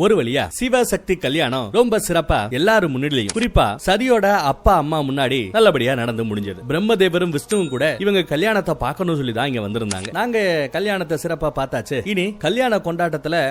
ஒரு வழியா சிவசக்தி கல்யாணம் ரொம்ப சிறப்பா எல்லாரும் முன்னிலையும் குறிப்பா சதியோட அப்பா அம்மா முன்னாடி நல்லபடியா நடந்து முடிஞ்சது. பிரம்மதேவரும் விஷ்ணுவும் கூட இவங்க கல்யாணத்தை பார்க்கணும்னு சொல்லி தான் இங்க வந்திருந்தாங்க. நாங்க கல்யாணத்தை சிறப்பா பார்த்தாச்சு. இனி கல்யாண கொண்டாட்டத்துல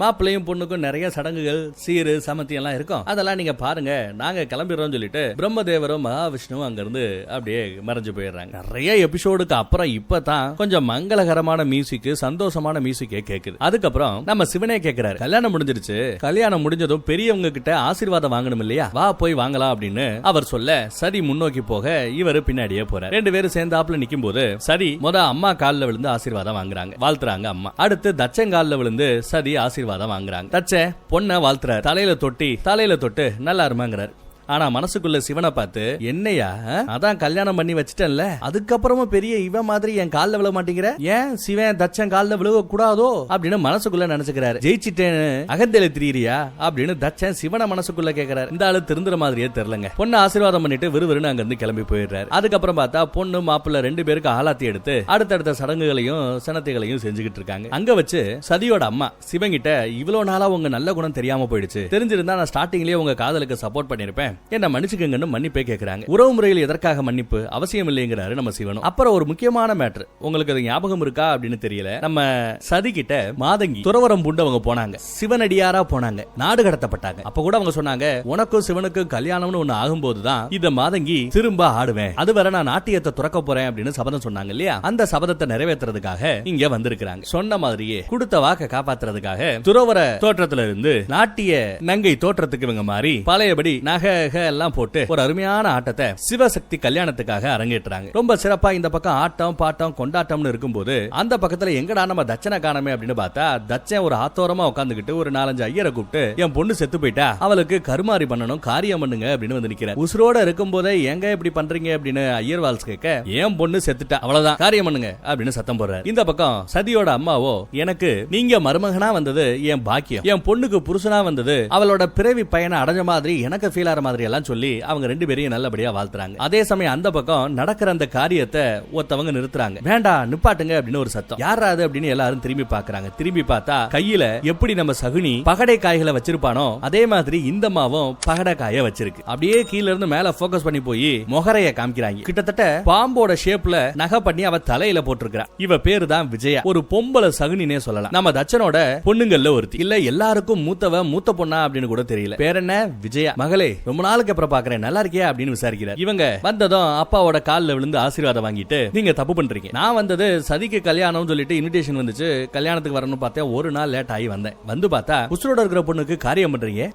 மாப்பிள்ளையும் பொண்ணுக்கும் நிறைய சடங்குகள் சீரு சமத்தி எல்லாம் இருக்கும். அதெல்லாம் நீங்க பாருங்க, நாங்க கிளம்பிடுறோம் சொல்லிட்டு பிரம்மதேவரும் மகாவிஷ்ணுவும் அங்க இருந்து அப்படியே மறைஞ்சு போயிடுறாங்க. நிறைய எபிசோடுக்கு அப்புறம் இப்பதான் கொஞ்சம் மங்களகரமான மியூசிக், சந்தோஷமான மியூசிக்கே கேக்குது. அதுக்கப்புறம் நம்ம சிவனே கேக்குறாரு, கல்யாணம் முடிஞ்சிருச்சு, கல்யாணம் முடிஞ்சதும் பெரியவங்க கிட்ட ஆசீர்வாதம் வாங்கணும் இல்லையா, வா போய் வாங்கலாம் அப்படின்னு அவர் சொல்ல சரி முன்னோக்கி போக இவரு பின்னாடியே போறாரு. ரெண்டு பேரும் சேர்ந்தாப்புல நிக்கும் போது சரி அம்மா காலில் விழுந்து ஆசீர்வாதம் வாங்குறாங்க, வாழ்த்துறாங்க அம்மா. அடுத்து தச்சங்காலில் விழுந்து சதி ஆசீர்வாதம் வாங்குறாங்க. தச்ச பொண்ண வாழ்த்துறாரு, தலையில தொட்டு நல்லா இருமாங்கிறாரு. ஆனா மனசுக்குள்ள சிவனை பார்த்து, என்னையா அதான் கல்யாணம் பண்ணி வச்சிட்டேன்ல, அதுக்கப்புறமும் பெரிய இவ மாதிரி என் கால்ல விழ மாட்டேங்கிற, ஏன் சிவன் தச்சன் கால்ல விழுக கூடாதோ அப்படின்னு மனசுக்குள்ள நினைச்சுக்கிறாரு. ஜெயிச்சிட்டேன்னு அகந்தேல திரியா அப்படின்னு தச்சன் சிவனை மனசுக்குள்ள கேட்கிறாரு. இந்த ஆளு திருந்துற மாதிரியே தெரியலங்க. பொண்ணு ஆசீர்வாதம் பண்ணிட்டு விறுவிறுன்னு அங்க இருந்து கிளம்பி போயிடுறாரு. அதுக்கப்புறம் பார்த்தா பொண்ணு மாப்பிள்ள ரெண்டு பேருக்கு ஆளாத்தி எடுத்து அடுத்தடுத்த சடங்குகளையும் சனத்தைகளையும் செஞ்சுக்கிட்டு இருக்காங்க. அங்க வச்சு சதியோட அம்மா சிவங்கிட்ட, இவ்வளவு நாளா உங்க நல்ல குணம் தெரியாம போயிடுச்சு, தெரிஞ்சிருந்தா நான் ஸ்டார்டிங்லயே உங்க காதலுக்கு சப்போர்ட் பண்ணிருப்பேன், என்ன மன்னிச்சுக்கங்கன்னு மன்னிப்பே கேக்குறாங்க. உறவு முறையில் எதற்காக மன்னிப்பு அவசியம் இல்லைங்கிறாரு நம்ம சிவனும். அப்புறம் ஒரு முக்கியமான மேட்டர், உங்களுக்கு அது ஞாபகம் இருக்கா அப்படின்னு தெரியல, நம்ம சதி கிட்ட மாதங்கி துறவரம் பூண்டவங்க போனாங்க, சிவனடியாரா போனாங்க, நாடு கடத்தப்பட்டாங்க. அப்ப கூட அவங்க சொன்னாங்க, உனக்கும் சிவனுக்கும் கல்யாணம்னு ஒண்ணு ஆகும்போதுதான் இந்த மாதங்கி திரும்ப ஆடுவேன், அதுவரை நான் நாட்டியத்தை துறக்க போறேன் அப்படின்னு சபதம் சொன்னாங்க இல்லையா, அந்த சபதத்தை நிறைவேற்றுறதுக்காக இங்க வந்திருக்கிறாங்க. சொன்ன மாதிரியே கொடுத்த வாக்க காப்பாத்துறதுக்காக துறவர தோற்றத்துல இருந்து நாட்டிய நங்கை தோற்றத்துக்கு இவங்க மாறி பழையபடி நகை எல்லாம் போட்டு ஒரு அருமையான ஆட்டத்தை சிவசக்தி கல்யாணத்துக்காக அரங்கேற்றாங்க. ரொம்ப சிறப்பா இந்த பக்கம் ஆட்டம் பாட்டம் கொண்டாட்டம்னு இருக்கும்போது அந்த பக்கத்துல எங்கடா நம்ம தச்சனை காணமே அப்படின்னு பார்த்தா, தச்சன் ஒரு ஆத்தோரமா உட்காந்துக்கிட்டு ஒரு 4-5 ஐயரை கூப்பிட்டு, என் பொண்ணு செத்து போயிட்டா, அவளுக்கு கருமாறி பண்ணணும், காரியம் பண்ணுங்க அப்படின்னு வந்து நிக்கிறார். உசுரோட இருக்கும் போதே எங்க இப்படி பண்றீங்க அப்படின்னு ஐயர்வால்ஸ் கேட்க, என் பொண்ணு செத்துட்டா, அவ்வளவுதான், காரியம் பண்ணுங்க அப்படின்னு சத்தம் போடுறாரு. இந்த பக்கம் சதியோட அம்மாவோ, எனக்கு நீங்க மருமகனா வந்தது என் பாக்கியம், என் பொண்ணுக்கு புருஷனா வந்தது அவளோட பிறவி பயனை அடைஞ்ச மாதிரி எனக்கு ஃபீல் ஆற மாதிரி எல்லாம் சொல்லி அவங்க ரெண்டு பேரையும் நல்லபடியா வாழ்த்துறாங்க. அதே சமயம் அந்த பக்கம் நடக்கிற அந்த காரியத்தை ஒருத்தவங்க நிறுத்துறாங்க. வேண்டாம் நிப்பாட்டுங்க அப்படின்னு ஒரு சத்தம். யாராது அப்படின்னு எல்லாரும் திரும்பி பாக்குறாங்க. திரும்பி பார்த்தா கையில எப்படி நம்ம சகுனி பகடை காய்களை வச்சிருப்பானோ அதே மாதிரி இந்த மாவும் பகடை காய வச்சிருக்கு. அப்படியே கீழ இருந்து மேல போக்கஸ் பண்ணி போய் முகரைய காமிக்கிறாங்க. கிட்டத்தட்ட பாம்போட ஷேப்ல நகை பண்ணி அவ தலையில போட்டிருக்கிறா. இவ பேரு தான் விஜயா, ஒரு பொம்பளை சகுனினே சொல்லலாம். நம்ம தச்சனோட பொண்ணுங்கள்ல ஒருத்தி, இல்ல எல்லாருக்கும் மூத்த பொண்ணா அப்படின்னு கூட தெரியல. பேர் என்ன? விஜயா. மகளே ரொம்ப நாளுக்கு அப்புறம் பாக்குறேன், நல்லா இருக்கியா அப்படின்னு விசாரிக்கிறார். இவங்க வந்ததும் அப்பாவோட கால்ல விழுந்து ஆசீர்வாதம் வாங்கிட்டு, நீங்க தப்பு பண்றீங்க, நான் வந்தது சதிக்கு கல்யாணம் சொல்லிட்டு இன்விடேஷன் வந்துச்சு, கல்யாணத்துக்கு வரணும்னு பார்த்தேன், ஒரு நாள் லேட் ஆகி வந்தேன், வந்து பார்த்தா உசுரோட இருக்கிற பொண்ணுக்கு காரியம் பண்றீங்க,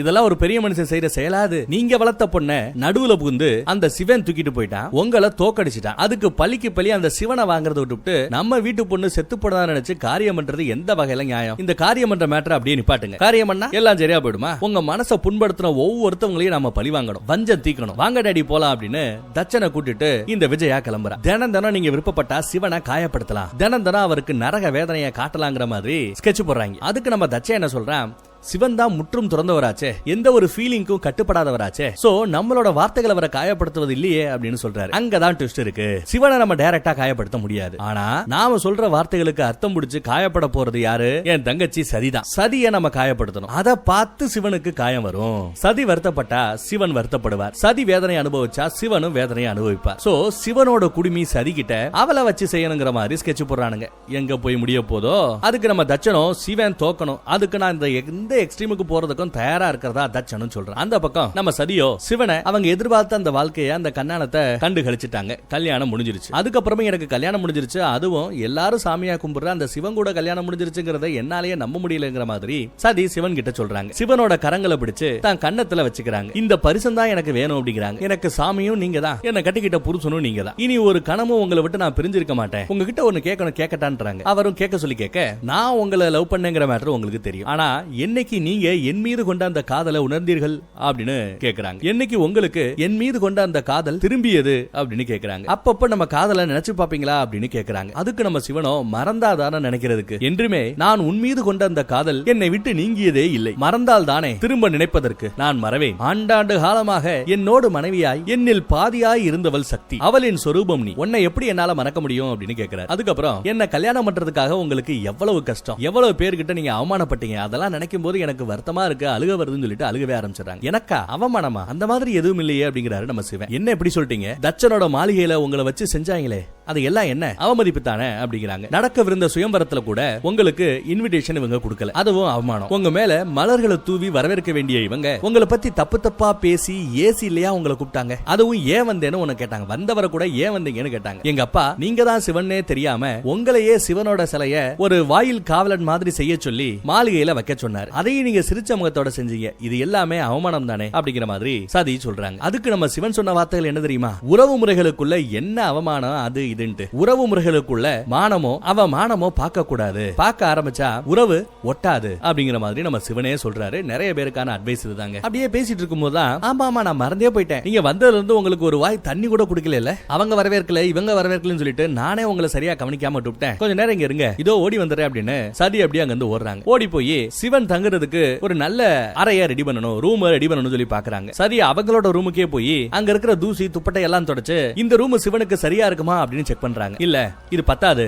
இதெல்லாம் ஒரு பெரிய மனுஷன் செய்யற செயலாது, நீங்க வளர்த்த பொண்ண நடுவுல புகுந்து அந்த சிவன் தூக்கிட்டு போயிட்டான், உங்களை தோக்கடிச்சிட்டான், அதுக்கு பலிக்கு பலி அந்த சிவனை வாங்குறத விட்டுவிட்டு நம்ம வீட்டு பொண்ணு செத்து போனதா நினைச்சு காரியம் பண்றது எந்த வகையில நியாயம்? இந்த காரியம் பண்ற மேட்டர் அப்படியே நிப்பாட்டுங்க, காரியம் பண்ணா எல்லாம் சரியா போயிடுமா? உங்க மனசை புண்படுத்தின ஒவ்வொருத்தவங்களையும் நம்ம பழி வாங்கணும், வஞ்சம் தீக்கணும், வாங்க டாடி போலாம் அப்படின்னு தச்சனை கூட்டிட்டு இந்த விஜயா கிளம்புறா. தினம் நீங்க விருப்பப்பட்டா சிவனை காயப்படுத்தலாம், தினம் அவருக்கு நரக வேதனையை காட்டலாங்கிற மாதிரி ஸ்கெட்ச் போடுறாங்க. அதுக்கு நம்ம தச்சன் என்ன சொல்றான், சிவன் தான் முற்றும் துறந்தவராச்சே, எந்த ஒரு ஃபீலிங்கும் கட்டுப்படாதவராச்சே, சோ நம்மளோட வார்த்தைகளை அவரை காயப்படுத்துவது இல்லையே அப்படின்னு சொல்றாரு. அங்கதான் ட்விஸ்ட் இருக்கு. சிவனை நம்ம டைரக்டா காயப்படுத்த முடியாது, ஆனா நாம சொல்ற வார்த்தைகளுக்கு அர்த்தம் முடிச்சு காயப்பட போறது யாரு? என் தங்கச்சி சதிதான். சதியை நம்ம காயப்படுத்தணும், அதை பார்த்து சிவனுக்கு காயம் வரும். சதி வருத்தப்பட்டா சிவன் வருத்தப்படுவார், சதி வேதனை அனுபவிச்சா சிவனும் வேதனையை அனுபவிப்பார். சோ சிவனோட குடுமி சதி கிட்ட அவளை வச்சு செய்யணுங்கிற மாதிரி ஸ்கெட்ச் போடுறானுங்க. எங்க போய் முடிய போதோ அதுக்கு நம்ம தச்சனும் சிவன் தோக்கணும், அதுக்கு நான் இந்த எக்ஸ்ட்ரீமுக்கு போறதுக்கும் தயாரா இருக்கிறதா தச்சனும் சொல்றான். அந்த பக்கம் நம்ம சதியோ சிவனை அவங்க எதிர்பார்த்த அந்த வாழ்க்கையை அந்த கல்யாணத்தை கண்டு கழிச்சிட்டாங்க. கல்யாணம் முடிஞ்சிருச்சு. அதுக்கப்புறமே எனக்கு கல்யாணம் முடிஞ்சிருச்சு, அதுவும் எல்லாரும் சாமியா கும்பிடுற அந்த சிவன் கூட கல்யாணம் முடிஞ்சிருச்சுங்கிறத என்னாலேயே நம்ப முடியலங்கிற மாதிரி சதி சிவன் கிட்ட சொல்றாங்க. சிவனோட கரங்களை பிடிச்சு தான் கண்ணத்துல வச்சுக்கிறாங்க. இந்த பரிசம் தான் எனக்கு வேணும் அப்படிங்கிறாங்க. எனக்கு சாமியும் நீங்க தான், என்ன கட்டிக்கிட்ட புருஷனும் நீங்க தான், இனி ஒரு கணமும் உங்களை விட்டு நான் பிரிஞ்சிருக்க மாட்டேன், உங்ககிட்ட ஒன்னு கேட்கணும் கேட்கட்டான்றாங்க. அவரும் கேட்க சொல்லி கேட்க, நான் உங்களை லவ் பண்ணேங்கிற மேட்டர் உங்களுக்கு தெரியும், ஆனா என்னைக்கு நீங்க என் மீது கொண்ட அந்த காதலை உணர்ந்தீர்கள் அப்படின்னு கேக்குறாங்க. என்னைக்கு உங்களுக்கு என் மீது கொண்ட அந்த காதல் திரும்பியது அப்படின்னு கேக்குறாங்க. அப்பப்ப நம்ம காதலை நினைச்சு பாப்பீங்களா அப்படின்னு கேக்குறாங்க. அதுக்கு நம்ம சிவனோ, மறந்தாதான நினைக்கிறதுக்கு, என்றுமே நான் உன் மீது கொண்ட அந்த காதல் என்னை விட்டு நீங்கியதே இல்லை, மறந்தால் தானே திரும்ப நினைப்பதற்கு நான் மறவேன், ஆண்டாண்டு காலமாக என்னோடு மனைவியாய் என்னில் பாதியாய் இருந்தவள் சக்தி, அவளின் சொரூபம் நீ, உன்னை எப்படி என்னால மறக்க முடியும் அப்படின்னு கேக்குறாரு. அதுக்கப்புறம் என்ன கல்யாணம் பண்றதுக்காக உங்களுக்கு எவ்வளவு கஷ்டம், எவ்வளவு பேர்கிட்ட நீங்க அவமானப்பட்டீங்க, அதெல்லாம் நினைக்கும் போது எனக்கு வருத்தமா இருக்கு, அழுக வருதுன்னு சொல்லிட்டு அழுகவே ஆரம்பிச்சிடறாங்க. எனக்கா அவமானமா? அந்த மாதிரி எதுவும் இல்லையே அப்படிங்கிறாரு நம்ம சிவன். என்ன எப்படி சொல்லிட்டீங்க? தச்சனோட மாளிகையில உங்களை வச்சு செஞ்சாங்களே அது எல்லாம் என்ன அவமதிப்பு தானே அப்படிங்கிறாங்க. நடக்கவிருந்த சுயம்பரத்துல கூட உங்களுக்கு இன்விடேஷன் இவங்க கொடுக்கல, அதுவும் அவமானம். உங்க மேல மலர்களை தூவி வரவேற்க வேண்டிய இவங்க உங்களை பத்தி தப்பு தப்பா பேசி ஏசி இல்லையா உங்களை கூப்பிட்டாங்க, அதுவும் ஏன் வந்தேன்னு உனக்கு கேட்டாங்க. வந்தவரை கூட ஏன் வந்தீங்கன்னு கேட்டாங்க. எங்க அப்பா நீங்க தான் சிவனே தெரியாம உங்களையே சிவனோட சிலைய ஒரு வாயில் காவலன் மாதிரி செய்ய சொல்லி மாளிகையில வைக்க சொன்னார், அதையும் நீங்க சிரிச்ச முகத்தோட செஞ்சீங்க, இது எல்லாமே அவமானம் தானே அப்படிங்கிற மாதிரி சதி சொல்றாங்க. அதுக்கு நம்ம சிவன் சொன்ன வார்த்தைகள் என்ன தெரியுமா? உறவு முறைகளுக்குள்ள என்ன அவமானம் அது இதுன்ட்டு. உறவு முறைகளுக்குள்ள மானமோ அவமானமோ பார்க்க கூடாது, பார்க்க ஆரம்பிச்சா உறவு ஒட்டாது அப்படிங்கிற மாதிரி நம்ம சிவனே சொல்றாரு. நிறைய பேருக்கான அட்வைஸ் இதுதாங்க. அப்படியே பேசிட்டு இருக்கும்போது தான் ஆமா நான் மறந்தே போயிட்டேன், நீங்க வந்ததுல இருந்து உங்களுக்கு ஒரு வாய் தண்ணி கூட குடிக்கல, அவங்க வரவேற்கல இவங்க வரவேற்கலன்னு சொல்லிட்டு நானே உங்களை சரியா கவனிக்காம விட்டுட்டேன், கொஞ்ச நேரம் இங்க இருங்க, இதோ ஓடி வந்துறேன் அப்படின்னு சதி அப்படியே அங்க இருந்து ஓடுறாங்க. ஓடி போய் சிவன் தங்குறதுக்கு ஒரு நல்ல அறைய ரெடி பண்ணணும், ரூம் ரெடி பண்ணணும் சொல்லி பாக்குறாங்க. சரி அவங்களோட ரூமுக்கே போய் அங்க இருக்கிற தூசி துப்பட்டை எல்லாம் தொடச்சு இந்த ரூம் சிவனுக்கு சரியா இருக்குமா அப்படின்னு செக் பண்றாங்க. இல்ல இது பத்தாது,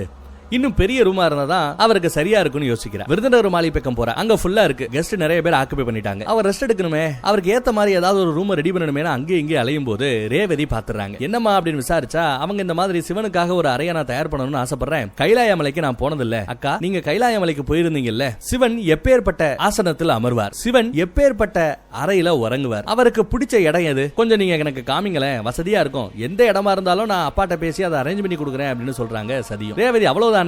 இன்னும் பெரிய ரூமா இருந்தாதான் அவருக்கு சரியா இருக்கும்னு யோசிக்கிறார். விருதுநகர் மாளிகை பக்கம் போற, அங்க ஃபுல்லா இருக்கு, கெஸ்ட் நிறைய பேர் ஆக்குபை பண்ணிட்டாங்க, அவர் ரெஸ்ட் எடுக்கணுமே, அவருக்கு ஏத்த மாதிரி ஏதாவது ஒரு ரூம் ரெடி பண்ணணுமே அங்கே இங்கே அலையும் போது ரேவதி பாத்துறாங்க. என்னமா அப்படின்னு விசாரிச்சா அவங்க இந்த மாதிரி சிவனுக்காக ஒரு அறையை நான் தயார் பண்ணணும்னு ஆசைப்படுறேன், கைலாய மலைக்கு நான் போனதில்ல. அக்கா நீங்க கைலாய மலைக்கு போயிருந்தீங்கல்ல, சிவன் எப்பேற்பட்ட ஆசனத்தில் அமர்வார், சிவன் எப்பேற்பட்ட அறையில உறங்குவார், அவருக்கு பிடிச்ச இடம் எது, கொஞ்சம் நீங்க எனக்கு காமிங்களேன், வசதியா இருக்கும், எந்த இடமா இருந்தாலும் நான் அப்பாட்ட பேசி அதை அரேஞ்ச் பண்ணி கொடுக்குறேன் அப்படின்னு சொல்றாங்க சதியும். ரேவதி அவ்வளவுதான்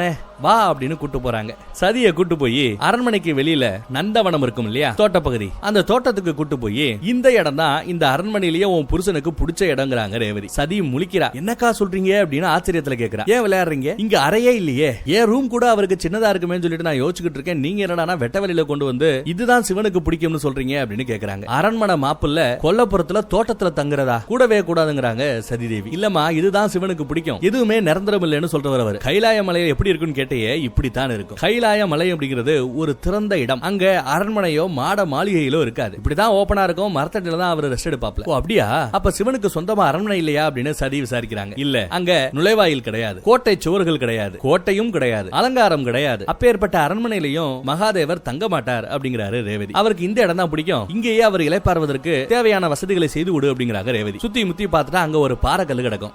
வா அப்படின்னு கூட்டு போறாங்க. சதியை கூட்டு போய் அரண்மனைக்கு வெளியில நந்தவனம் இருக்கும் இல்லையா தோட்டப்பகுதி, அந்த தோட்டத்துக்கு கூட்டு போய் இந்த இடம் தான் இந்த அரண்மனையிலேயே உன் புருஷனுக்கு பிடிச்ச இடங்கிறாங்க ரேவதி. சதி முழிக்கிறா. என்னக்கா சொல்றீங்க அப்படின்னு ஆச்சரியத்துல கேக்குறா. ஏன் விளையாடுறீங்க, இங்க அறையே இல்லையே, ஏன் ரூம் கூட அவருக்கு சின்னதா இருக்குமே சொல்லிட்டு நான் யோசிச்சுக்கிட்டு இருக்கேன், நீங்க என்னடா வெட்ட வெளியில கொண்டு வந்து இதுதான் சிவனுக்கு பிடிக்கும்னு சொல்றீங்க அப்படின்னு கேக்குறாங்க. அரண்மனை மாப்புல கொல்லப்புறத்துல தோட்டத்துல தங்குறதா கூடவே கூடாதுங்கிறாங்க சதிதேவி. இல்லம்மா இதுதான் சிவனுக்கு பிடிக்கும், எதுவுமே நிரந்தரம் இல்லைன்னு சொல்றவர் அவர். கைலாய மலையில எப்படி இருக்குன்னு கேட்டையே இப்படித்தான் இருக்கும். கைலாய மலை அப்படிங்கிறது ஒரு திறந்த இடம், அங்க அரண்மனையோ மாட மாளிகையிலோ இருக்காது, இப்படிதான் ஓபனா இருக்கும், மரத்தடியில தான் அவர் ரெஸ்ட் எடுப்பாப்ல. ஓ அப்படியா, அப்ப சிவனுக்கு சொந்தமா அரண்மனை இல்லையா அப்படின்னு சதி விசாரிக்கிறாங்க. இல்ல அங்க நுழைவாயில் கிடையாது, கோட்டை சுவர்கள் கிடையாது, கோட்டையும் கிடையாது, அலங்காரம் கிடையாது, அப்பேற்பட்ட அரண்மனையிலையும் மகாதேவர் தங்க மாட்டார் அப்படிங்கிறாரு ரேவதி. அவருக்கு இந்த இடம் தான் பிடிக்கும், இங்கேயே அவர் இளைப்பாறுவதற்கு தேவையான வசதிகளை செய்து விடு அப்படிங்கிறாங்க ரேவதி. சுத்தி முத்தி பார்த்துட்டா அங்க ஒரு பாறைக்கல்லு கிடக்கும்,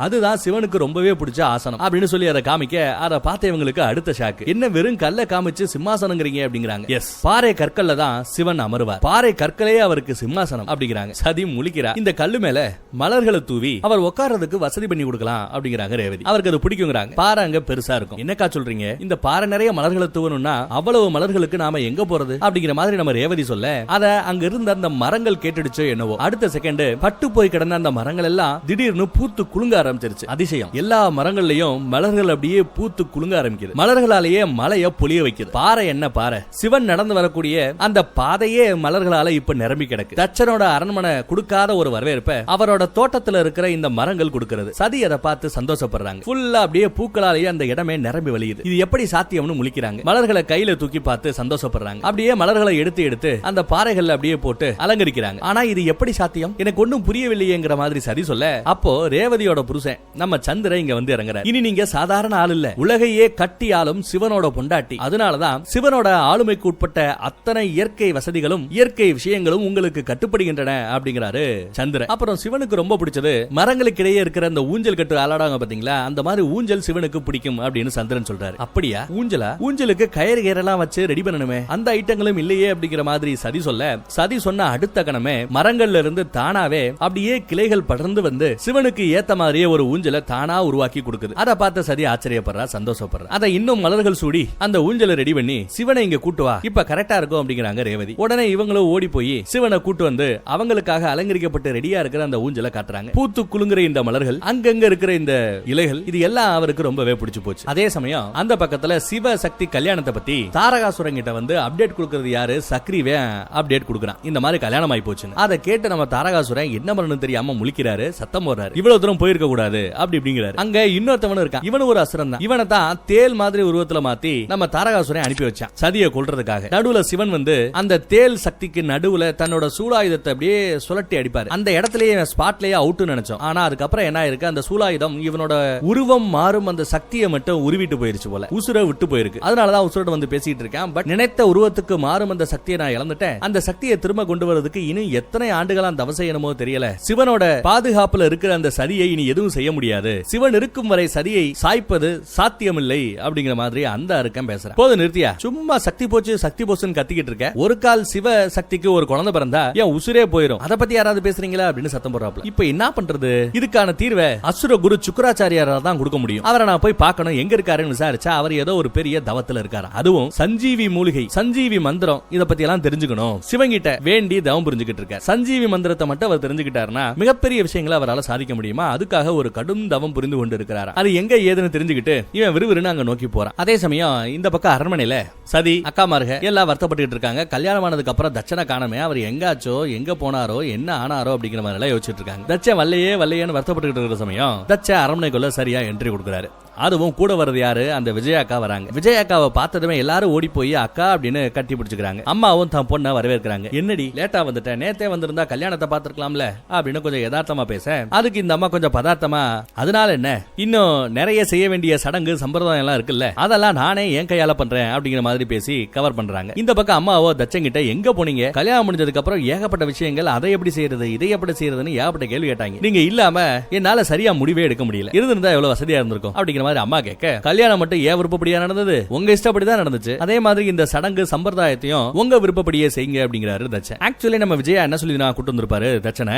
அதுதான் சிவனுக்கு ரொம்பவே பிடிச்ச ஆசனம் அப்படின்னு சொல்லி அதை காமிக்க அதை பார்த்த இவங்களுக்கு அடுத்த ஷாக்கு. என்ன வெறும் கல்ல காமிச்சு சிம்மாசனங்கிறீங்க அப்படிங்கிறாங்க. எஸ், பாறை கற்கல்ல தான் சிவன் அமருவார், பாறை கற்களே அவருக்கு சிம்மாசனம் அப்படிங்கிறாங்க. சதி முழிக்கிறா. இந்த கல்லு மேல மலர்களை தூவி அவர் உட்கார்றதுக்கு வசதி பண்ணி கொடுக்கலாம் அப்படிங்கிறாங்க ரேவதி. அவருக்கு அது பிடிக்குங்கிறாங்க. பாறை அங்க பெருசா இருக்கும். என்னக்கா சொல்றீங்க, இந்த பாறை நிறைய மலர்களை தூவணும்னா அவ்வளவு மலர்களுக்கு நாம எங்க போறது அப்படிங்கிற மாதிரி நம்ம ரேவதி சொல்ல, அத அங்க இருந்த அந்த மரங்கள் கேட்டுடுச்சோ என்னவோ, அடுத்த செகண்ட் பட்டு போய் கிடந்த அந்த மரங்கள் எல்லாம் திடீர்னு பூத்து குலுங்க ஆரம்பிச்சிருச்சு. அதிசயம், எல்லா மரங்கள்லயும் மலர்கள் அப்படியே பூத்து குலுங்க ஆரம்பிக்குது, மலர்களாலேயே மலைய பொழிய வைக்குது. பாறை என்ன பாறை, சிவன் நடந்து வரக்கூடிய அந்த பாதையே மலர்களால இப்ப நிரம்பி கிடக்கு. தச்சனோட அரண்மனை கொடுக்காத ஒரு வரவேற்ப அவரோட தோட்டத்துல இருக்கிற இந்த மரங்கள் கொடுக்கிறது. சதி அதை பார்த்து சந்தோஷப்படுறாங்க. ஃபுல்லா அப்படியே பூக்களாலேயே அந்த இடமே நிரம்பி வழியுது. இது எப்படி சாத்தியம்னு முழிக்கிறாங்க. மலர்களை கையில தூக்கி பார்த்து சந்தோஷப்படுறாங்க. அப்படியே மலர்களை எடுத்து எடுத்து அந்த பாறைகள் அப்படியே போட்டு அலங்கரிக்கிறாங்க. ஆனா இது எப்படி சாத்தியம், எனக்கு ஒன்னும் புரியவில்லையேங்கிற மாதிரி சதி சொல்ல, அப்போ ரேவதியோட புருஷன் நம்ம சந்திரன் இங்க வந்து இறங்குறாரு. இனி நீங்க சாதாரண ஆள் இல்ல, உலகையே கட்டி ஆளும் சிவனோட பொண்டாட்டி, அதனாலதான் சிவனோட ஆளுமைக்கு உட்பட்ட அத்தனை இயற்கை வசதிகளும் இயற்கை விஷயங்களும் உங்களுக்கு கட்டுப்படுகின்றன அப்படிங்கிறாரு சந்திரன். அப்புறம் சிவனுக்கு ரொம்ப பிடிச்சது மரங்களுக்கு இடையே இருக்கிற அந்த ஊஞ்சல் கட்டு ஆளாடாங்க பாத்தீங்களா, அந்த மாதிரி ஊஞ்சல் சிவனுக்கு பிடிக்கும் அப்படின்னு சந்திரன் சொல்றாரு. அப்படியா, ஊஞ்சலா, ஊஞ்சலுக்கு கயிறு கயிறெல்லாம் வச்சு ரெடி பண்ணணுமே, அந்த ஐட்டங்களும் இல்லையே அப்படிங்கிற மாதிரி சதி சொல்ல, சதி சொன்ன அடுத்த கணமே மரங்கள்ல இருந்து தானாவே அப்படியே கிளைகள் படர்ந்து வந்து சிவனுக்கு ஏத்த மாதிரியே ஒரு ஊஞ்சலை தானா உருவாக்கி கொடுக்குது. அதை பார்த்த சதி ஆச்சரியப்படுறா, சந்தோஷப்படுறா. அதை இன்னும் மலர்கள் சூடி அந்த ஊஞ்சலை ரெடி பண்ணி சிவனை இங்க கூட்டு வா, இப்ப கரெக்டா இருக்கும் அப்படிங்கிறாங்க ரேவதி. உடனே இவங்களும் ஓடி போய் சிவனை கூட்டு வந்து அவங்களுக்காக அலங்கரிக்கப்பட்டு ரெடியா இருக்கிற அந்த ஊஞ்சலை காட்டுறாங்க. பூத்து குலுங்குற இந்த மலர்கள், அங்கங்க இருக்கிற இந்த இலைகள், இது எல்லாம் அவருக்கு ரொம்பவே பிடிச்சு போச்சு. அதே சமயம் அந்த பக்கத்துல சிவ சக்தி கல்யாணத்தை பத்தி தாரகாசுரன் கிட்ட வந்து அப்டேட் கொடுக்கிறது யாரு, சக்ரிவே அப்டேட் கொடுக்குறான். இந்த மாதிரி கல்யாணம் ஆயி போச்சு. அதை கேட்டு நம்ம தாரகாசுரன் என்ன பண்ணணும் தெரியாம முழிக்கிறாரு, சத்தம் போடுறாரு. இவ்வளவு தூரம் போயிருக்க கூடாது அப்படி அப்படிங்கிறாரு. அங்க இன்னொருத்தவனும் இருக்கான், இவனு ஒரு அசுரன் தான். இவனை தான் தேல் மாதிரி உருவத்துல மாத்தி நம்ம தாரகாசுரன் அனுப்பி வச்சான் சதியை கொல்றதுக்காக. நடுவுல சிவன் வந்து அந்த தேல் சக்திக்கு நடுவுல தன்னோட சூலாயுதத்தை அப்படியே சுழட்டி அடிப்பாரு. அந்த இடத்துலயே ஸ்பாட்லயே அவுட் நினைச்சோம். ஆனா அதுக்கப்புறம் என்ன இருக்கு, அந்த சூலாயுதம் இவனோட உருவம் மாறும் அந்த சக்தியை மட்டும் உருவிட்டு போயிருச்சு போல, உசுர விட்டு போயிருக்கு. அதனாலதான் உசுரோட வந்து பேசிட்டு இருக்கேன். பட் நினைத்த உருவத்துக்கு மாறும் அந்த சக்தியை நான் இழந்துட்டேன். அந்த சக்தியை திரும்ப கொண்டு வரதுக்கு இன்னும் எத்தனை ஆண்டுகளா தவம் செய்யணுமோ தெரியல. சிவனோட பாதுகாப்புல இருக்கிற அந்த சதியை இனி எதுவும் செய்ய முடியாது. சிவன் இருக்கும் வரை சதியை சாய்ப்பது சாத்தியமில்லை அப்படிங்கிற மாதிரி அந்த அர்த்தம் பேசுறேன். போது நிறுத்தியா, சும்மா சக்தி போச்சு சக்தி போச்சுன்னு கத்திக்கிட்டு இருக்க. ஒரு கால் சிவ சக்திக்கு ஒரு குழந்தை பிறந்தா ஏன் உசுரே போயிரும், அதை பத்தி யாராவது பேசுறீங்களா அப்படின்னு சத்தம் போடுறாப்ல. இப்ப என்ன பண்றது, இதுக்கான தீர்வை அசுர குரு சுக்கராச்சாரியாரா தான் கொடுக்க முடியும். அவரை நான் போய் பார்க்கணும், எங்க இருக்காருன்னு விசாரிச்சா அவர் ஏதோ ஒரு பெரிய தவத்துல இருக்காரு. அதுவும் சஞ்சீவி மூலிகை சஞ்சீவி மந்திரம், இத பத்தி எல்லாம் தெரிஞ்சுக்கணும். சிவங்கிட்ட வேண்டி தவம் புரிஞ்சுக்கிட்டு இருக்க. சஞ்சீவி மந்திரத்தை மட்டும் அவர் தெரிஞ்சுக்கிட்டாருன்னா மிகப்பெரிய விஷயங்களை அவரால் சாதிக்க முடியுமா? அதுக்காக ஒரு கடும் தவம் புரிந்து கொண்டு இருக்கிறார். அது எங்க ஏதுன்னு தெரிஞ்சுக்கிட்டு இவன் விறுவிறுன்னு அங்க நோக்கி போறான். அதே சமயம் இந்த பக்கம் அரண்மனையில சதி அக்காமார்க எல்லாம் வருத்தப்பட்டு இருக்காங்க. கல்யாணம் ஆனதுக்கு அப்புறம் தட்சனை காணமே, அவர் எங்காச்சோ எங்க போனாரோ என்ன ஆனாரோ அப்படிங்கிற மாதிரி எல்லாம் யோசிச்சுட்டு இருக்காங்க. தட்ச வல்லையேன்னு வருத்தப்பட்டு இருக்கிற சமயம் தட்ச அரண்மனைக்குள்ள சரியா என்ட்ரி கொடுக்கிறாரு. அதுவும் கூட வர்றது யாரு, அந்த விஜயாக்கா வராங்க. விஜயாக்காவை பார்த்ததுமே எல்லாரும் ஓடி போய் அக்கா அப்படின்னு கட்டி பிடிச்சுக்கிறாங்க. அம்மாவும் தன் பொண்ணை வரவேற்கிறாங்க. என்னடி லேட்டா வந்துட்ட, நேத்தே வந்திருந்தா கல்யாணத்தை பார்த்திருக்கலாம்ல அப்படின்னு கொஞ்சம் யதார்த்தமா பேச, அதுக்கு இந்த அம்மா கொஞ்சம் பதார்த்தமா, அதனால என்ன இன்னும் நிறைய செய்ய வேண்டிய சடங்கு சம்பிரதாயம் எல்லாம் இருக்குல்ல, அதெல்லாம் நானே என் கையால பண்றேன் அப்படிங்கிற மாதிரி பேசி கவர் பண்றாங்க. இந்த பக்கம் அம்மாவோ தச்சங்கிட்ட எங்க போனீங்க, கல்யாணம் முடிஞ்சதுக்கு அப்புறம் ஏகப்பட்ட விஷயங்கள், அதை எப்படி செய்யறது இதை எப்படி செய்யறதுன்னு ஏகப்பட்ட கேள்வி கேட்டாங்க. நீங்க இல்லாம என்னால சரியா முடிவே எடுக்க முடியல, இருந்திருந்தா எவ்வளவு வசதியா இருந்திருக்கும் அப்படிங்கிற மாதிரி அம்மா கேட்க, கல்யாணம் மட்டும் ஏன் விருப்பப்படியா நடந்தது, உங்க இஷ்டப்படிதான் நடந்துச்சு. அதே மாதிரி இந்த சடங்கு சம்பிரதாயத்தையும் உங்க விருப்பப்படியே செய்யுங்க அப்படிங்கிறாரு தச்சன். ஆக்சுவலி நம்ம விஜயா என்ன சொல்லி நான் கூட்டு வந்திருப்பாரு தச்சனை,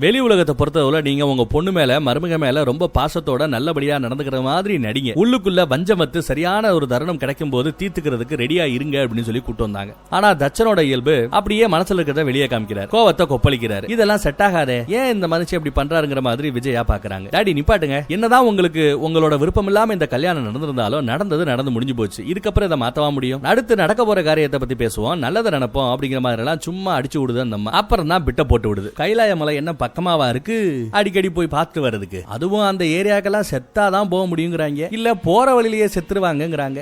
வெளி உலகத்தை பொறுத்தவரை நீங்க உங்க பொண்ணு மேல மருமக மேல ரொம்ப பாசத்தோட நல்லபடியா நடந்துக்கிற மாதிரி நடிங்க, உள்ளுக்குள்ள வஞ்சமத்து சரியான ஒரு தருணம் கிடைக்கும் போது தீர்த்துக்கிறதுக்கு ரெடியா இருங்க அப்படின்னு சொல்லி கூட்டு வந்தாங்க. ஆனா தச்சனோட இயல்பு அப்படியே மனசுல இருக்கிறத வெளியே காமிக்கிறார், கோவத்தை கொப்பளிக்கிறார். இதெல்லாம் செட் ஆகாதே, ஏன் இந்த மனுஷன் இப்படி பண்றாருங்கிற மாதிரி விஜயா பாக்குறாங்க. டாடி நிப்பாட்டுங்க, என்னதான் உங்களுக்கு உங்களோட விருப்பம் இல்லாம இந்த கல்யாணம் நடந்திருந்தாலும் நடந்து முடிஞ்சு போச்சு, இதுக்கப்புறம் இதை மாத்தவா முடியும், அடுத்து நடக்க போற காரியத்தை பத்தி பேசுவோம், நல்லதை நினைப்போம் அப்படிங்கிற மாதிரி எல்லாம் சும்மா அடிச்சு விடுது அந்த அம்மா. அப்புறம் தான் பிட்ட போட்டு விடுது. கைலாய மலை என்ன பக்கமாவா இருக்கு அடிக்கடி போய் பார்த்து வர்றதுக்கு, அதுவும் அந்த ஏரியாக்கெல்லாம் செத்தாதான் போக முடியுங்கிறாங்க, இல்ல போற வழியிலேயே செத்துருவாங்கிறாங்க.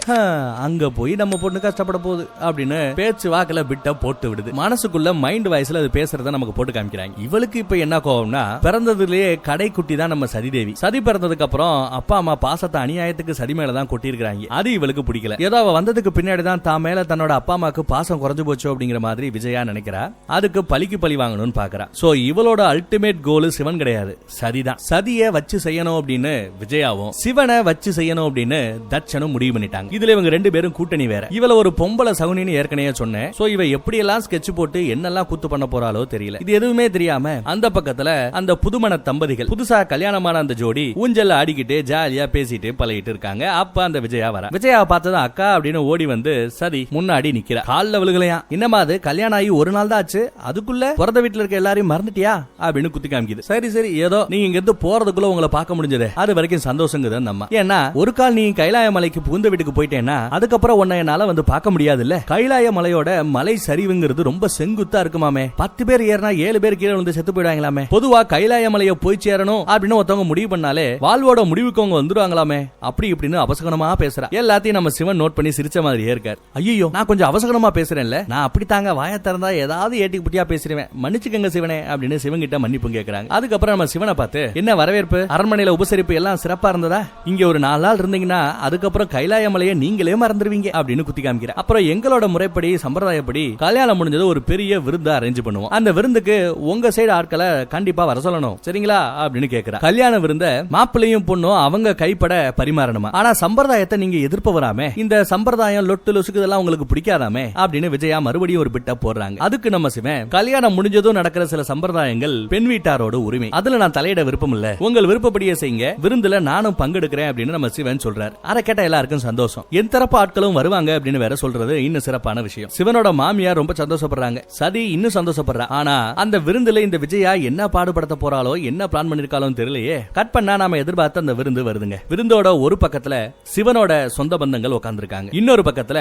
அங்க போய் நம்ம பொண்ணு கஷ்டப்பட போகுது அப்படின்னு பேச்சு வாக்குல பிட்ட போட்டு விடுது. மனசுக்குள்ள மைண்ட் வாய்ஸ்ல அது பேசுறத நமக்கு போட்டு காமிக்கிறாங்க. இவளுக்கு இப்ப என்ன கோவம்னா, பிறந்ததுலயே கடை குட்டி தான் நம்ம சதிதேவி. சதி பிறந்ததுக்கு அப்புறம் அப்பா அம்மா பாசத்தை அநியாயத்துக்கு சதி மேலதான் கொட்டி இருக்காங்க. அது இவளுக்கு பிடிக்கல. ஏதோ அவ வந்ததுக்கு பின்னாடி தான் தான் மேல தன்னோட அப்பா அம்மாக்கு பாசம் குறைஞ்சு போச்சு அப்படிங்கிற மாதிரி விஜயா நினைக்கிறா. அதுக்கு பழிக்கு பழி வாங்கணும்னு பாக்குறா. சோ இவளோட அல்டிமேட் கோல் சிவன் கிடையாது, சதிதான். சதியை வச்சு செய்யணும் அப்படின்னு விஜயாவும், சிவனை வச்சு செய்யணும் அப்படின்னு தட்சனும் முடிவு பண்ணிட்டாங்க. இதுல இவங்க ரெண்டு பேரும் கூட்டணி வேற. இவள ஒரு பொம்பளை சகுனின்னு ஏற்கனவே சொன்னேன். சோ இவ எப்படி எல்லாம் ஸ்கெட்ச் போட்டு என்னெல்லாம் கூத்து பண்ண போறாளோ தெரியல. இது எதுவுமே தெரியாம அந்த பக்கத்துல அந்த புதுமண தம்பதிகள், புதுசா கல்யாணமான அந்த ஜோடி ஊஞ்சல் ஆடிக்கிட்டு ஜாலியா பேசிட்டு பழகிட்டு இருக்காங்க. அப்ப அந்த விஜயா வர, விஜயாவை பார்த்ததும் அக்கா அப்படின்னு ஓடி வந்து சதி முன்னாடி நிக்கிறா. கால்ல விழுகலையா, என்னமா அது கல்யாணம் ஆகி ஒரு நாள் தான் ஆச்சு, அதுக்குள்ள பிறந்த வீட்டுல இருக்க எல்லாரையும் மறந்துட்டியா அப்படின்னு குத்தி காமிக்குது. சரி ஏதோ நீங்க இங்க இருந்து போறதுக்குள்ள உங்களை பார்க்க முடிஞ்சது, அது வரைக்கும் சந்தோஷங்குது நம்ம. ஏன்னா ஒரு கால் நீ கைலாய மலைக்கு புகுந்த வீட்டுக்கு போயிட்டேன்னா அதுக்கப்புறம் உன்னை என்னால வந்து பார்க்க முடியாது இல்ல. கைலாய மலையோட மலை சரிவுங்கிறது ரொம்ப செங்குத்தா இருக்குமாமே, 10 பேர் ஏறினா 7 பேர் கீழே வந்து செத்து போயிடுவாங்களாமே. பொதுவா கைலாய மலையை போய் சேரணும் அப்படின்னு ஒருத்தவங்க முடிவு பண்ணாலே வாழ்வோட முடிவுக்கு அவங்க வந்துருவாங்களாமே, அப்படி இப்படின்னு அவசகனமா பேசுறா. எல்லாத்தையும் நம்ம சிவன் நோட் பண்ணி சிரிச்ச மாதிரியே இருக்கார். ஐயோ நான் கொஞ்சம் அவசகனமா பேசுறேன்ல, நான் அப்படி தாங்க வாய திறந்தா ஏதாவது ஏட்டிக்கு புட்டியா பேசுறேன், மன்னிச்சுக்கங்க சிவனே அப்படின்னு சிவன் கிட்ட மன்னிப்பு கேட்கறாங்க. அதுக்கப்புறம் நம்ம சிவனை பார்த்து, என்ன வரவேற்பு, அரண்மனையில உபசரிப்பு எல்லாம் சிறப்பா இருந்ததா, இங்க ஒரு 4 நாள் இருந்தீங்கன்னா அதுக்கப்புறம் கைலாய மலையை நீங்களே மறந்துடுவீங்க அப்படின்னு குத்தி காமிக்கிற. அப்புறம் எங்களோட முறைப்படி சம்பிரதாயப்படி கல்யாணம் முடிஞ்சது ஒரு பெரிய விருந்து அரேஞ்ச் பண்ணுவோம், அந்த விருந்துக்கு உங்க சைடு ஆட்களை கண்டிப்பா வர சொல்லணும் சரிங்களா அப்படின்னு கேட்கிறா. கல்யாண விருந்த மாப்பிள்ளையும் பொண்ணும் அவங்க கைப்பட பரிமாறணுமா, ஆனா சம்பிரதாயத்தை நீங்க எதிர்ப்பு வராம இந்த சம்பிரதாயம் லொட்டு லொசுக்கு இதெல்லாம் உங்களுக்கு பிடிக்காதாமே அப்படின்னு விஜயா மறுபடியும் ஒரு பிட்ட போடுறாங்க. அதுக்கு நம்ம சிவன், கல்யாணம் முடிஞ்சதும் நடக்கிற சில சம்பிரதாயங்கள் பெண் வீட்டாரோட உரிமை, அதுல நான் தலையிட விருப்பம் இல்ல, உங்கள் விருப்பப்படியே செய்யுங்க, விருந்துல நானும் பங்கெடுக்கிறேன் அப்படின்னு நம்ம சிவன் சொல்றாரு. அதை கேட்ட எல்லாருக்கும் சந்தோஷம். என் தரப்பு ஆட்களும் வருவாங்க அப்படின்னு வேற சொல்றது இன்னும் சிறப்பான விஷயம். சிவனோட மாமியார் ரொம்ப சந்தோஷப்படுறாங்க, சதி இன்னும் சந்தோஷப்படுறா. ஆனா அந்த விருந்துல இந்த விஜயா என்ன பாடுபடுத்த போறாளோ என்ன பிளான் பண்ணிருக்காலும் தெரியலையே. கட் பண்ணா நாம எதிர்பார்த்த அந்த விருந்து வருதுங்க. விருந்தோட ஒரு பக்கத்துல சிவனோட சொந்த பந்தங்கள் உட்கார்ந்துருக்காங்க, இன்னொரு பக்கத்துல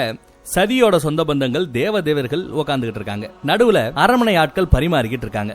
சதியோட சொந்த பந்தங்கள் தேவர்கள் உட்கார்ந்துகிட்டு இருக்காங்க. நடுவுல அரண்மனை ஆட்கள் பரிமாறிக்கிட்டு இருக்காங்க.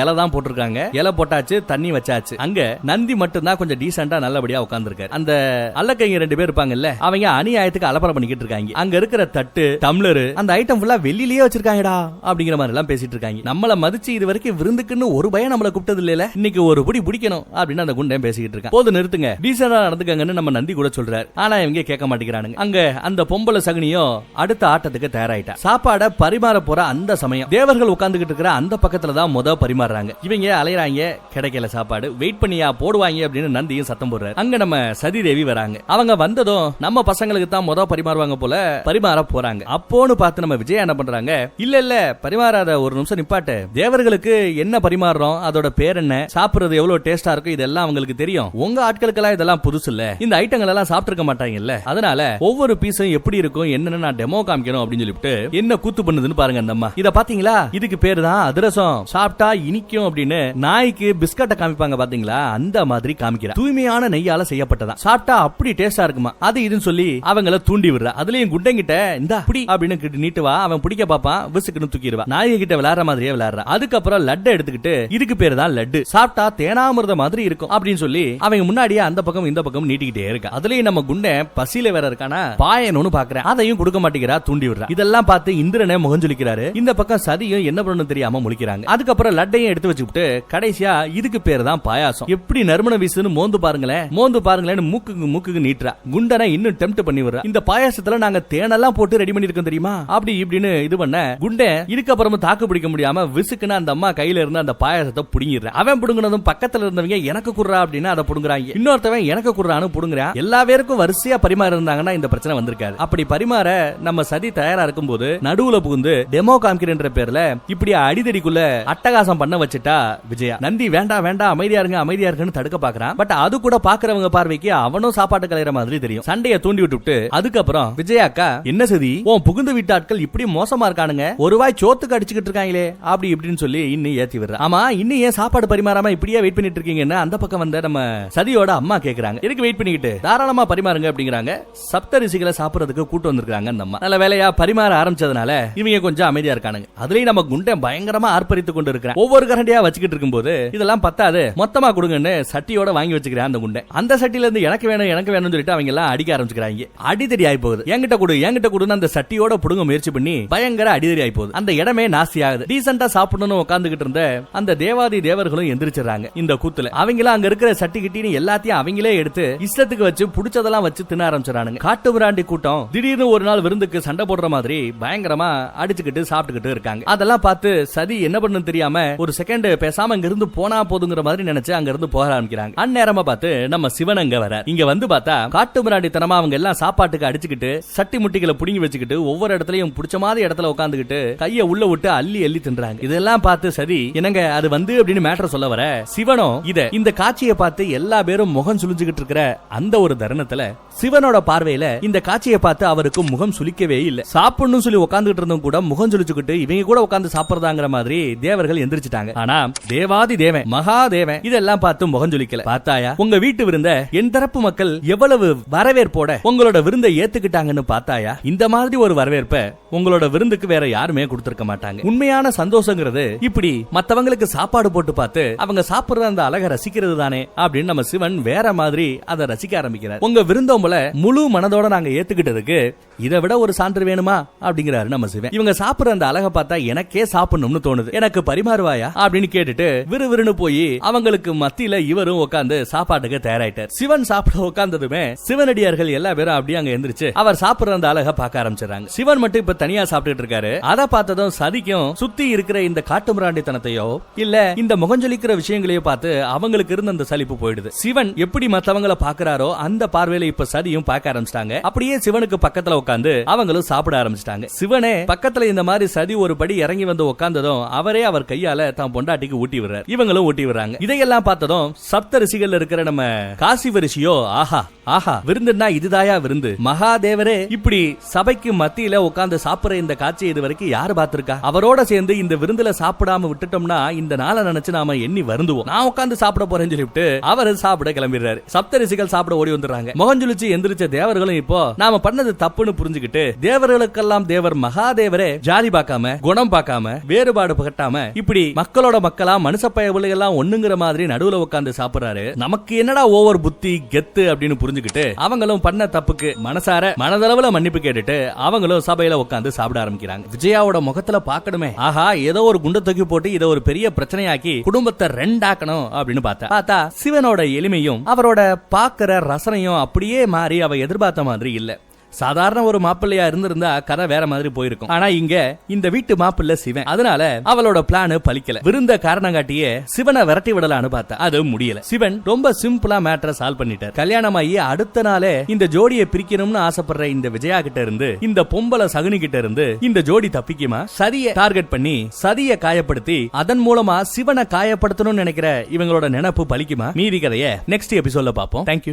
இலை தான் போட்டிருக்காங்க. இலை போட்டாச்சு, தண்ணி வச்சாச்சு. அங்க நந்தி மட்டும் தான் கொஞ்சம் டீசெண்டா நல்லபடியா உட்கார்ந்துருக்காரு. அந்த அல்லக்கைங்க 2 பேர் இருப்பாங்கல்ல, அவங்க அநியாயத்துக்கு அலப்பறை பண்ணிக்கிட்டு இருக்காங்க. அங்க இருக்கிற தட்டு, டம்ளர், அந்த ஐட்டம் ஃபுல்லா வெளியிலேயே வச்சிருக்காங்கடா அப்படிங்கிற மாதிரி எல்லாம் பேசிட்டு இருக்காங்க. நம்மள மதிச்சு இது வரைக்கும் விருந்துக்குன்னு ஒரு பயம் நம்மள கூப்பிட்டது இல்ல, இன்னைக்கு ஒரு புடி பிடிக்கணும் அப்படின்னு அந்த குண்டன் பேசிக்கிட்டு இருக்கான். போது நிறுத்துங்க, டீசெண்டா நடந்துக்கங்கன்னு நம்ம நந்தி கூட சொல்றாரு. ஆனா இவங்க கேட்க மாட்டேங்கிறானுங்க. அங்க அந்த பொம்பளை சகுனியோ அடுத்த ஆட்டத்துக்கு தயாராயிட்டா. சாப்பாட பரிமாற போற அந்த சமயம் தேவர்கள் உட்கார்ந்துகிட்டு இருக்கிற அந்த பக்கத்துல தான் பரிமாறுறாங்க. இவங்க அலையறாங்க, கிடைக்கல சாப்பாடு. வெயிட் பண்ணியா போடுவாங்க அப்படின்னு நந்தியும் சத்தம் போடுறாரு. அங்க நம்ம சதி தேவி வராங்க. அவங்க வந்ததும் நம்ம பசங்களுக்கு தான் பரிமாறுவாங்க போல பரிமாற போறாங்க. அப்போன்னு பார்த்து நம்ம விஜய் என்ன பண்றாங்க, இல்ல பரிமாறாத, ஒரு நிமிஷம் நிப்பாட்டு. தேவர்களுக்கு என்ன பரிமாறுறோம், அதோட பேர் என்ன, சாப்பிடுறது எவ்வளவு டேஸ்டா இருக்கும், இதெல்லாம் அவங்களுக்கு தெரியும். உங்க ஆட்களுக்கெல்லாம் இதெல்லாம் புதுசு இல்ல, இந்த ஐட்டங்கள் எல்லாம் சாப்பிட்டுருக்க மாட்டாங்கல்ல, அதனால ஒவ்வொரு பீஸும் எப்படி இருக்கும் என்னன்னு நான் டெமோ காமிக்கணும் அப்படின்னு சொல்லிட்டு என்ன கூத்து பண்ணுதுன்னு பாருங்க அந்த அம்மா. இத பாத்தீங்களா, இதுக்கு பேரு தான் அதிரசம், சாப்பிட்டா இனிக்கும் அப்படின்னு நாய்க்கு பிஸ்கட்டை காமிப்பாங்க பாத்தீங்களா, அந்த மாதிரி காமிக்கிறா. தூய்மையான நெய்யால செய்யப்பட்டதா, சாப்பிட்டா அப்படி டேஸ்டா இருக்குமா, அது இதுன்னு சொல்லி அவங்கள தூண்டி விடுறா. அதுலயும் குண்டங்கிட்ட இந்த புடி அப்படின்னு நீட்டுவா, அவன் பிடிக்க பாப்பான், விசுக்குன்னு தூக்கிடுவா. நாயகி கிட்ட விளையாடுற மாதிரியே விளையாடுறா. அதுக்கப்புறம் லட்டை எடுத்துக்கிட்டு இதுக்கு பேரு தான் லட்டு, சாப்பிட்டா தேனாமிர்த மாதிரி இருக்கும் அப்படின்னு சொல்லி அவங்க முன்னாடியே அந்த பக்கம் இந்த பக்கம் நீட்டிக்கிட்டே இருக்கா. அதுலயும் நம்ம குண்டன் பசியில வேற இருக்கானா, பாயணும்னு பாக்குறேன், அதையும் கொடுக்க மாட்டேங்கிறா, தூண்டி விடுறா. இதெல்லாம் பார்த்து இந்திரனே முகஞ்சொலிக்கிறாரு. இந்த பக்கம் சதியும் என்ன பண்ணணும் தெரியாம முழிக்கிறாங்க. அதுக்கப்புறம் லட்டையும் எடுத்து வச்சுட்டு கடைசியா இதுக்கு பேரு தான் பாயாசம், எப்படி நறுமண வீசுன்னு மோந்து பாருங்களேன் மூக்குக்கு நீட்டுறா. குண்டனை இன்னும் டெம்ப்ட் பண்ணி விடுறா. இந்த பாயாசத்துல நாங்க தேனெல்லாம் போட்டு ரெடி பண்ணி இருக்கோம் தெரியுமா அப்படி இப்படின்னு இது பண்ண குண்டன் இதுக்கப்புறமும் தாக்கு பிடிக்க முடியாம விசுக்குன்னு அந்த அம்மா கையில இருந்து அந்த பாயாசத்தை புடுங்கிடுற. அவன் புடுங்கினதும் பக்கத்துல இருந்தவங்க எனக்கு குடுறா அப்படின்னு அதை புடுங்குறாங்க. இன்னொருத்தவன் எனக்கு குடுறான்னு புடுங்குறான். எல்லா பேருக்கும் வரிசையா பரிமாற இருந்தாங்கன்னா இந்த பிரச்சனை வந்திருக்காது. அப்படி பரிமாற நம்ம சதி தயாரா இருக்கும் போது நடுவுல புகுந்து டெமோ காமிக்கிறன்ற பேர்ல இப்படி அடிதடிக்குள்ள அட்டகாசம் பண்ண வச்சுட்டா விஜயா. நந்தி வேண்டாம் அமைதியா இருங்கன்னு தடுக்க பாக்குறான். பட் அது கூட பாக்குறவங்க பார்வைக்கு அவனும் சாப்பாட்டு கலையிற மாதிரி தெரியும். சண்டையை தூண்டி விட்டு அதுக்கப்புறம் விஜயாக்கா, என்ன சதி உன் புகுந்து விட்ட ஆட்கள் இப்படி மோசமா இருக்கானுங்க, ஒரு வாய் சோத்துக்கு அடிச்சுக்கிட்டு இருக்காங்களே அப்படி இப்படின்னு சொல்லி இன்னும் ஏத்தி விடுற. ஆமா இன்னும் ஏன் சாப்பாடு பரிமாறாம இப்படியே வெயிட் பண்ணிட்டு இருக்கீங்கன்னு அந்த பக்கம் வந்த நம்ம சதியோட அம்மா கேக்குறாங்க. எதுக்கு வெயிட் பண்ணிக்கிட்டு, தாராளமா பரிமாறுங்க அப்படிங்கிறாங்க. சப்தரிசிகளை சாப்பிடுறதுக்கு கூட்டு வந்திருக்காங்க அந்த அம்மா. நல்ல வேலையா பரிமாற ஆரம்பிச்சதுனால இவங்க கொஞ்சம் அமைதியா இருக்கானுங்க. அதுலயும் நம்ம குண்டன் பயங்கரமா ஆர்ப்பரித்து கொண்டு இருக்கிறான். ஒவ்வொரு கரண்டியா வச்சுக்கிட்டு இருக்கும்போது இதெல்லாம் பத்தாது, மொத்தமா கொடுங்கன்னு சட்டியோட வாங்கி வச்சுக்கிறேன் அந்த குண்டன். அந்த சட்டில இருந்து எனக்கு வேணும்னு சொல்லிட்டு அவங்க எல்லாம் அடிக்க ஆரம்பிச்சுக்கிறாங்க. அடிதடி ஆகி போகுது. என்கிட்ட கொடுன்னு அந்த சட்டியோட புடுங்க முயற்சி பண்ணி பயங்கர அடிதடி ஆகி போகுது. அந்த இடமே நாஸ்தி ஆகுது. டீசெண்டா சாப்பிடணும்னு உட்கார்ந்துகிட்டு இருந்த அந்த தேவாதி தேவர்களும் எந்திரிச்சிடறாங்க இந்த கூத்துல. அவங்கள அங்க இருக்கிற சட்டி கிட்டின்னு எல்லாத்தையும் அவங்களே எடுத்து இஷ்டத்துக்கு வச்சு புடிச்சதெல்லாம் வச்சு தின்ன ஆரம்பிச்சானுங்க. காட்டு மிராண்டி கூட்டம் திடீர்னு ஒரு நாள் விருந்துக்கு சண்டை போடுற மாதிரி பயங்கரமா அடிச்சுக்கிட்டு சாப்பிட்டுக்கிட்டு இருக்காங்க. அதெல்லாம் பார்த்து சதி என்ன பண்ணு தெரியாம ஒரு செகண்ட் பேசாம அங்க இருந்து போனா போதுங்கிற மாதிரி நினைச்சு அங்க இருந்து போக ஆரம்பிக்கிறாங்க. அந்நேரமா பார்த்து நம்ம சிவன் அங்க வர. இங்க வந்து பார்த்தா காட்டு மிராண்டித்தனமா அவங்க எல்லாம் சாப்பாட்டுக்கு அடிச்சுக்கிட்டு சட்டி முட்டிகளை புடுங்கி வச்சுக்கிட்டு ஒவ்வொரு இடத்துலயும் பிடிச்ச மாதிரி இடத்துல உட்காந்துக்கிட்டு கைய உள்ள விட்டு அள்ளி தின்றாங்க. இதெல்லாம் பார்த்து சரி என்னங்க அது வந்து அப்படின்னு மேட்டர் சொல்ல வர சிவனும் இந்த காட்சியை பார்த்து எல்லா பேரும் முகம் சுளிஞ்சுகிட்டு இருக்கிற அந்த ஒரு தருணத்துல சிவனோட பார்வையில இந்த காட்சியை பார்த்து அவருக்கு முகம் சுளிக்கவே இல்ல. சாப்பிடணும் சொல்லி உட்காந்துட்டு இருந்தவங்க கூட முகம் சுளிச்சுக்கிட்டு இவங்க கூட உட்காந்து சாப்பிடுறதாங்கிற மாதிரி தேவர்கள் எந்திரிச்சிட்டாங்க. ஆனா தேவாதி தேவன் மகாதேவன் இதெல்லாம் பார்த்து முகம் சுளிக்கல. பார்த்தாயா உங்க வீட்டு விருந்த என் தரப்பு மக்கள் எவ்வளவு வரவேற்போட உங்களோட விருந்தை ஏத்துக்கிட்டாங்கன்னு பார்த்தாயா, இந்த மாதிரி ஒரு வரவேற்ப உங்களோட விருந்துக்கு வேற யாருமே கொடுத்திருக்க மாட்டாங்க. உண்மையான சந்தோஷங்கிறது இப்படி மத்தவங்களுக்கு சாப்பாடு போட்டு பார்த்து அவங்க சாப்பிடுற அந்த அழகை ரசிக்கிறது தானே அப்படின்னு நம்ம சிவன் வேற மாதிரி அதை ரசிக்க ஆரம்பிக்கிறார். உங்க விருந்தோம்பல முழு மனதோட நாங்க ஏத்துக்கிட்டதுக்கு இதை விட ஒரு சான்று வேணுமா அப்படிங்கிறாரு நம்ம சிவன். இவங்க சாப்பிடுற அந்த அழகை பார்த்தா எனக்கே சாப்பிடணும்னு தோணுது, எனக்கு பரிமாறுவாயா அப்படின்னு கேட்டுட்டு விறுவிறுன்னு போய் அவங்களுக்கு மத்தியில இவரும் உட்கார்ந்து சாப்பாட்டுக்கு தயாராயிட்டார். சிவன் சாப்பிட உட்கார்ந்ததுமே சிவனடியார்கள் எல்லா பேரும் அப்படியே அங்க எந்திரிச்சு அவர் சாப்பிடுற அந்த அழகை பார்க்க ஆரம்பிச்சாங்க. சிவன் மட்டும் இப்ப தனியா சாப்பிட்டுட்டு இருக்காரு. அதை பார்த்ததும் சதிக்கும் சுத்தி இருக்கிற இந்த காட்டுமிராண்டித்தனத்தையோ இல்ல இந்த முகஞ்சொலிக்கிற விஷயங்களையோ பார்த்து அவங்களுக்கு இருந்த அந்த சலிப்பு போயிடுது. சிவன் எப்படி மத்தவங்களை பாக்குறாரோ அந்த பார்வையில இப்ப சதியும் பார்க்க ஆரம்பிச்சிட்டாங்க. அப்படியே சிவனுக்கு பக்கத்துல உட்கார்ந்து அவங்களும் சாப்பிட ஆரம்பிச்சிட்டாங்க. சிவனே பக்கத்துல இந்த மாதிரி சதி ஒரு படி இறங்கி வந்து உட்கார்ந்ததும் அவரே அவர் கையால தான் பொண்டாட்டிக்கு ஊட்டி விடுறாரு. இவங்களும் ஊட்டி விடுறாங்க. இதையெல்லாம் பார்த்ததும் சப்த ரிஷிகள் இருக்கிற நம்ம காசி ரிஷியோ ஆஹா விருந்துனா இதுதாயா விருந்து, மகாதேவரே இப்படி சபைக்கு மத்தியில உட்கார்ந்து சாப்பிடுற இந்த காட்சி இது வரைக்கும் யாரு பார்த்திருக்கா, அவரோட சேர்ந்து இந்த விருந்துல சாப்பிடாம விட்டுட்டோம்னா இந்த நாளை நினைச்சு நாம எண்ணி வருந்துவோம், நான் உட்கார்ந்து சாப்பிட போறேன்னு சொல்லிட்டு அவரு சாப்பிட கிளம்பிடுறாரு. சப்த ரிஷிகள் சாப்பிட ஓடி வந்துடுறாங்க. முகஞ்சுளிச்சு எந்திரிச்ச தேவர்களும் இப்போ நாம பண்ணது தப்புன்னு புரிஞ்சுக்கிட்டு புரிஞ்சுக்கிட்டு தேவர்களுக்கெல்லாம் தேவர் மகாதேவரே ஜாதி பார்க்காம குணம் பார்க்காம வேறுபாடு பகட்டாம இப்படி மக்களோட மக்களா மனுஷ பயவுகளெல்லாம் ஒண்ணுங்கிற மாதிரி நடுவுல உட்கார்ந்து சாப்பிடுறாரு. நமக்கு என்னடா ஓவர் புத்தி கெத்து அப்படின்னு புரிஞ்சுக்கிட்டு அவங்களும் பண்ண தப்புக்கு மனசார மனதளவுல மன்னிப்பு கேட்டுட்டு அவங்களும் சபையில உட்கார்ந்து சாப்பிட ஆரம்பிக்கிறாங்க. விஜயாவோட முகத்துல பாக்கணுமே, ஆஹா ஏதோ ஒரு குண்டை தூக்கி போட்டு இதை ஒரு பெரிய பிரச்சனையாக்கி குடும்பத்தை ரெண்டாக்கணும் அப்படின்னு பார்த்தா சிவனோட எளிமையும் அவரோட பாக்குற ரசனையும் அப்படியே மாறி அவ எதிர்பார்த்த மாதிரி இல்ல. சாதாரண ஒரு மாப்பிள்ளையா இருந்திருந்தா கதை வேற மாதிரி போயிருக்கும். ஆனா இங்க இந்த வீட்டு மாப்பிள்ளை சிவன், அதனால அவளோட பிளான் பலிக்கல. விருந்த காரணம் காட்டியே சிவனை விரட்டி விடலான்னு பார்த்தா அது முடியல. சிவன் ரொம்ப சிம்பிளா மேட்டரை சால்வ் பண்ணிட்டார். கல்யாணமாயி அடுத்த நாளே இந்த ஜோடியை பிரிக்கணும்னு ஆசைப்படுற இந்த விஜயா கிட்ட இருந்து இந்த பொம்பளை சகுனி கிட்ட இருந்து இந்த ஜோடி தப்பிக்குமா? சதியை டார்கெட் பண்ணி சதியை காயப்படுத்தி அதன் மூலமா சிவனை காயப்படுத்தணும்னு நினைக்கிற இவங்களோட நினைப்பு பலிக்குமா? மீதி கதையை நெக்ஸ்ட் எபிசோட்ல பாப்போம். தேங்க்யூ.